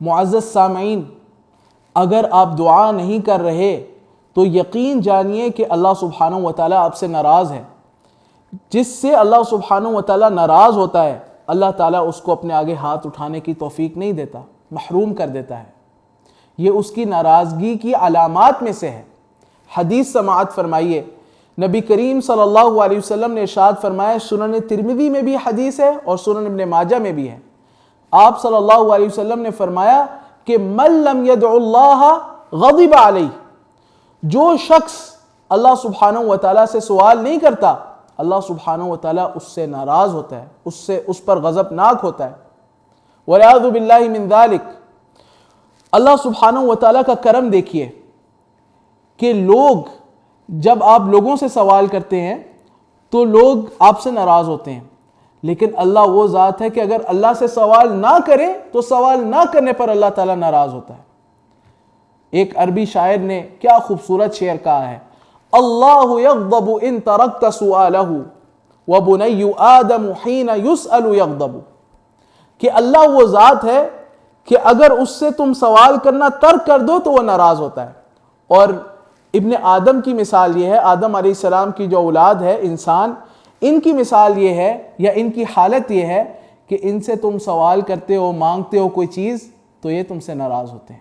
معزز سامعین، اگر آپ دعا نہیں کر رہے تو یقین جانیے کہ اللہ سبحانہ و تعالیٰ آپ سے ناراض ہے۔ جس سے اللہ سبحانہ و تعالیٰ ناراض ہوتا ہے، اللہ تعالیٰ اس کو اپنے آگے ہاتھ اٹھانے کی توفیق نہیں دیتا، محروم کر دیتا ہے۔ یہ اس کی ناراضگی کی علامات میں سے ہے۔ حدیث سماعت فرمائیے، نبی کریم صلی اللہ علیہ وسلم نے ارشاد فرمایا، سنن ترمذی میں بھی حدیث ہے اور سنن ابن ماجہ میں بھی ہے۔ آپ صلی اللہ علیہ وسلم نے فرمایا کہ من لم يدع اللہ غضب علیہ، جو شخص اللہ سبحانہ و تعالیٰ سے سوال نہیں کرتا، اللہ سبحانہ و تعالیٰ اس سے ناراض ہوتا ہے، اس پر غضبناک ہوتا ہے۔ والعیاذ باللہ من ذالک۔ اللہ سبحانہ و تعالیٰ کا کرم دیکھیے کہ لوگ، جب آپ لوگوں سے سوال کرتے ہیں تو لوگ آپ سے ناراض ہوتے ہیں، لیکن اللہ وہ ذات ہے کہ اگر اللہ سے سوال نہ کرے تو سوال نہ کرنے پر اللہ تعالیٰ ناراض ہوتا ہے۔ ایک عربی شاعر نے کیا خوبصورت شعر کہا ہے، اللہ یغضب ان ترکت سؤالہ وبنی آدم حین یسأل یغضب، کہ اللہ وہ ذات ہے کہ اگر اس سے تم سوال کرنا ترک کر دو تو وہ ناراض ہوتا ہے۔ اور ابن آدم کی مثال یہ ہے، آدم علیہ السلام کی جو اولاد ہے انسان، ان کی مثال یہ ہے یا ان کی حالت یہ ہے کہ ان سے تم سوال کرتے ہو، مانگتے ہو کوئی چیز تو یہ تم سے ناراض ہوتے ہیں۔